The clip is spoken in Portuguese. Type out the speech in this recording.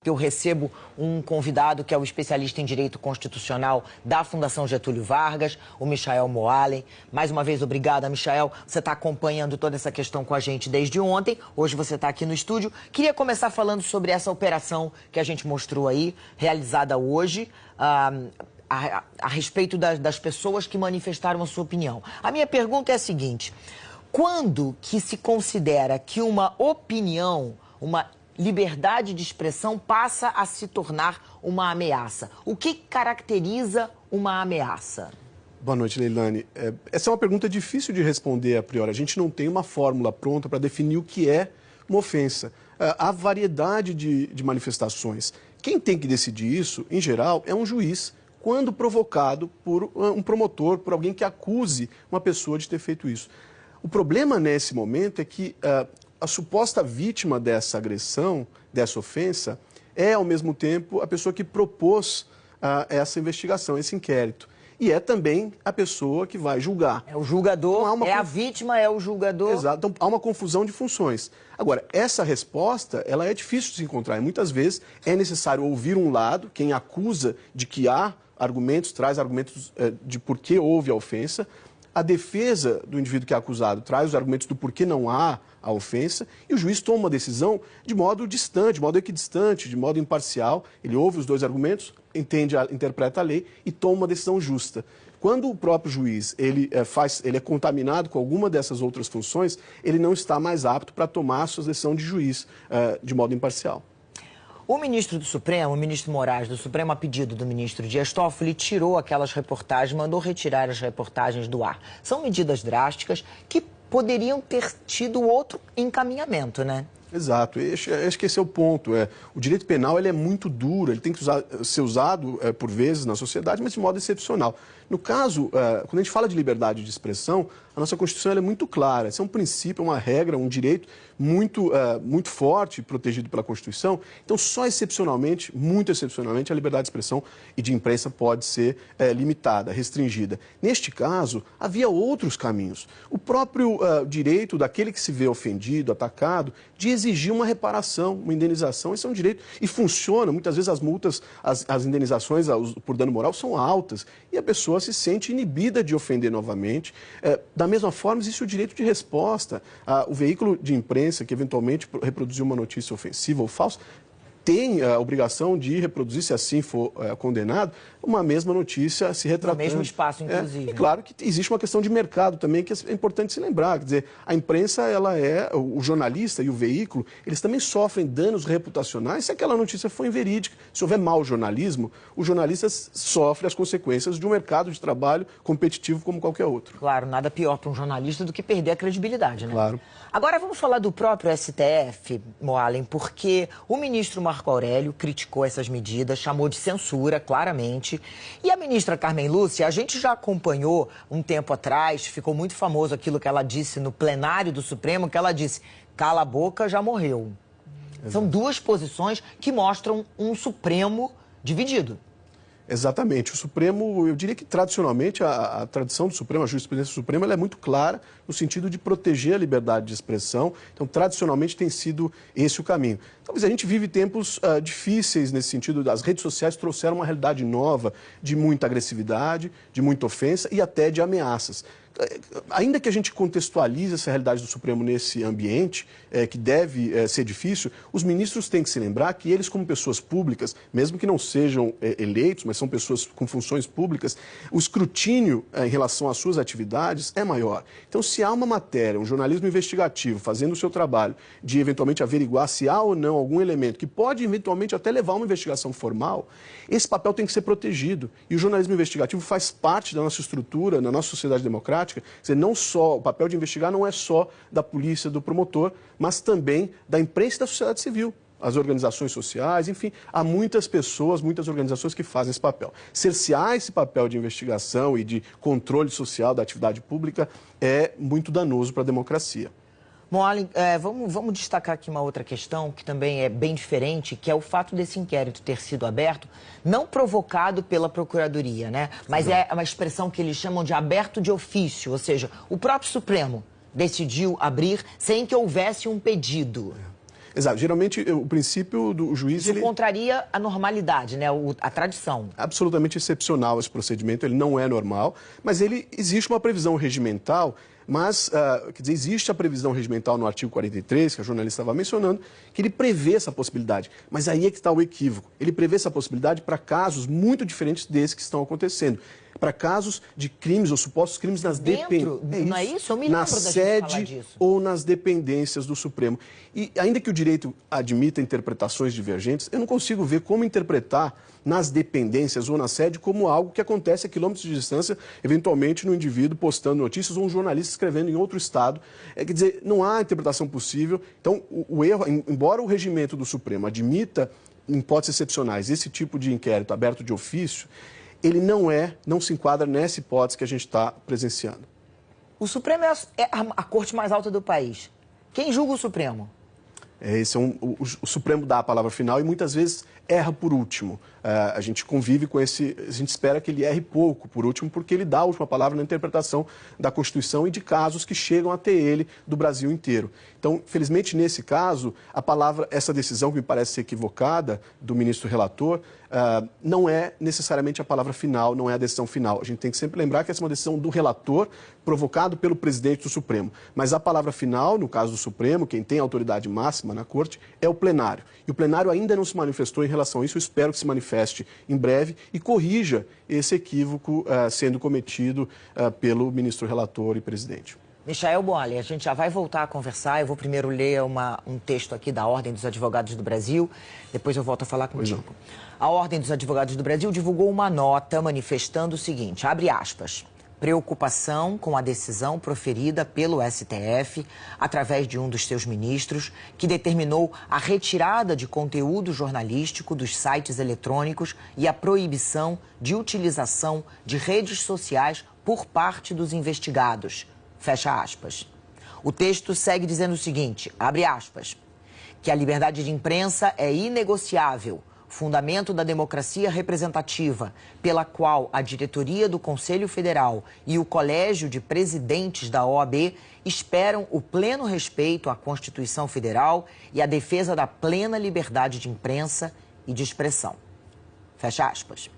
Eu recebo um convidado que é o especialista em Direito Constitucional da Fundação Getúlio Vargas, o Michael Moalen. Mais uma vez, obrigada, Michael. Você está acompanhando toda essa questão com a gente desde ontem. Hoje você está aqui no estúdio. Queria começar falando sobre essa operação que a gente mostrou aí, realizada hoje, a respeito das pessoas que manifestaram a sua opinião. A minha pergunta é a seguinte: quando que se considera que uma opinião, uma liberdade de expressão passa a se tornar uma ameaça? O que caracteriza uma ameaça? Boa noite, Leilani. Essa é uma pergunta difícil de responder a priori. A gente não tem uma fórmula pronta para definir o que é uma ofensa. Há variedade de manifestações. Quem tem que decidir isso, em geral, é um juiz, quando provocado por um promotor, por alguém que acuse uma pessoa de ter feito isso. O problema nesse momento é que a suposta vítima dessa agressão, dessa ofensa, é, ao mesmo tempo, a pessoa que propôs essa investigação, esse inquérito. E é também a pessoa que vai julgar. É o julgador, então, a vítima, é o julgador. Exato. Então, há uma confusão de funções. Agora, essa resposta, ela é difícil de se encontrar. E muitas vezes é necessário ouvir um lado, quem acusa de que há argumentos, traz argumentos de por que houve a ofensa. A defesa do indivíduo que é acusado traz os argumentos do porquê não há a ofensa, e o juiz toma uma decisão de modo distante, de modo equidistante, de modo imparcial. Ele ouve os dois argumentos, interpreta a lei e toma uma decisão justa. Quando o próprio juiz ele é contaminado com alguma dessas outras funções, ele não está mais apto para tomar a sua decisão de juiz de modo imparcial. O ministro do Supremo, o ministro Moraes do Supremo, a pedido do ministro Dias Toffoli, tirou aquelas reportagens, mandou retirar as reportagens do ar. São medidas drásticas que poderiam ter tido outro encaminhamento, né? Exato, acho que esse é o ponto. O direito penal ele é muito duro, ele tem que ser usado por vezes na sociedade, mas de modo excepcional. No caso, quando a gente fala de liberdade de expressão, a nossa Constituição é muito clara. Esse é um princípio, uma regra, um direito muito forte, protegido pela Constituição. Então, só excepcionalmente, muito excepcionalmente, a liberdade de expressão e de imprensa pode ser limitada, restringida. Neste caso, havia outros caminhos. O próprio direito daquele que se vê ofendido, atacado, de exigir uma reparação, uma indenização. Esse é um direito e funciona. Muitas vezes as multas, as indenizações por dano moral são altas e a pessoa se sente inibida de ofender novamente. Da mesma forma, existe o direito de resposta. O veículo de imprensa que eventualmente reproduziu uma notícia ofensiva ou falsa tem a obrigação de reproduzir, se assim for condenado, uma mesma notícia se retratando. No mesmo espaço, inclusive. E claro que existe uma questão de mercado também, que é importante se lembrar. Quer dizer, a imprensa, o jornalista e o veículo, eles também sofrem danos reputacionais se aquela notícia for inverídica. Se houver mau jornalismo, o jornalista sofre as consequências de um mercado de trabalho competitivo como qualquer outro. Claro, nada pior para um jornalista do que perder a credibilidade, né? Claro. Agora vamos falar do próprio STF, Moalen, porque o ministro Marco Aurélio criticou essas medidas, chamou de censura, claramente. E a ministra Carmen Lúcia, a gente já acompanhou um tempo atrás, ficou muito famoso aquilo que ela disse no plenário do Supremo, que ela disse: cala a boca, já morreu. Exato. São duas posições que mostram um Supremo dividido. Exatamente. O Supremo, eu diria que tradicionalmente a tradição do Supremo, a jurisprudência do Supremo, ela é muito clara no sentido de proteger a liberdade de expressão. Então, tradicionalmente tem sido esse o caminho. Talvez a gente vive tempos difíceis nesse sentido. As redes sociais trouxeram uma realidade nova de muita agressividade, de muita ofensa e até de ameaças. Ainda que a gente contextualize essa realidade do Supremo nesse ambiente, que deve ser difícil, os ministros têm que se lembrar que eles, como pessoas públicas, mesmo que não sejam eleitos, mas são pessoas com funções públicas, o escrutínio em relação às suas atividades é maior. Então, se há uma matéria, um jornalismo investigativo, fazendo o seu trabalho de eventualmente averiguar se há ou não algum elemento que pode eventualmente até levar a uma investigação formal, esse papel tem que ser protegido. E o jornalismo investigativo faz parte da nossa estrutura, da nossa sociedade democrática. Quer dizer, não só, o papel de investigar não é só da polícia, do promotor, mas também da imprensa e da sociedade civil, as organizações sociais, enfim, há muitas pessoas, muitas organizações que fazem esse papel. Cercear esse papel de investigação e de controle social da atividade pública é muito danoso para a democracia. Moalen, vamos destacar aqui uma outra questão que também é bem diferente, que é o fato desse inquérito ter sido aberto, não provocado pela Procuradoria, né? Mas é uma expressão que eles chamam de aberto de ofício, ou seja, o próprio Supremo decidiu abrir sem que houvesse um pedido. Exato. Geralmente, o princípio do juiz... Isso contraria a normalidade, né? A tradição. Absolutamente excepcional esse procedimento, ele não é normal, mas existe uma previsão regimental, mas, quer dizer, existe a previsão regimental no artigo 43, que a jornalista estava mencionando, que ele prevê essa possibilidade. Mas aí é que está o equívoco. Ele prevê essa possibilidade para casos muito diferentes desses que estão acontecendo. Para casos de crimes ou supostos crimes nas dependências. Não é isso? Eu me lembro na da gente falar sede disso. ou nas dependências do Supremo. E ainda que o direito admita interpretações divergentes, eu não consigo ver como interpretar nas dependências ou na sede como algo que acontece a quilômetros de distância, eventualmente no indivíduo postando notícias ou um jornalista escrevendo em outro estado. Quer dizer, não há interpretação possível. Então, o erro, embora o regimento do Supremo admita, em hipóteses excepcionais, esse tipo de inquérito aberto de ofício, ele não se enquadra nessa hipótese que a gente está presenciando. O Supremo é a corte mais alta do país. Quem julga o Supremo? O Supremo dá a palavra final e muitas vezes erra por último. A gente convive com a gente espera que ele erre pouco por último, porque ele dá a última palavra na interpretação da Constituição e de casos que chegam até ele do Brasil inteiro. Então, felizmente, nesse caso, essa decisão que me parece ser equivocada do ministro relator, não é necessariamente a palavra final, não é a decisão final. A gente tem que sempre lembrar que essa é uma decisão do relator, provocado pelo presidente do Supremo. Mas a palavra final, no caso do Supremo, quem tem autoridade máxima na Corte, é o plenário. E o plenário ainda não se manifestou em relação a isso. Eu espero que se manifeste em breve e corrija esse equívoco sendo cometido pelo ministro relator e presidente. Michael Moalem, a gente já vai voltar a conversar. Eu vou primeiro ler um texto aqui da Ordem dos Advogados do Brasil, depois eu volto a falar contigo. A Ordem dos Advogados do Brasil divulgou uma nota manifestando o seguinte, abre aspas, preocupação com a decisão proferida pelo STF, através de um dos seus ministros, que determinou a retirada de conteúdo jornalístico dos sites eletrônicos e a proibição de utilização de redes sociais por parte dos investigados. Fecha aspas. O texto segue dizendo o seguinte, abre aspas, que a liberdade de imprensa é inegociável, fundamento da democracia representativa, pela qual a diretoria do Conselho Federal e o Colégio de Presidentes da OAB esperam o pleno respeito à Constituição Federal e a defesa da plena liberdade de imprensa e de expressão. Fecha aspas.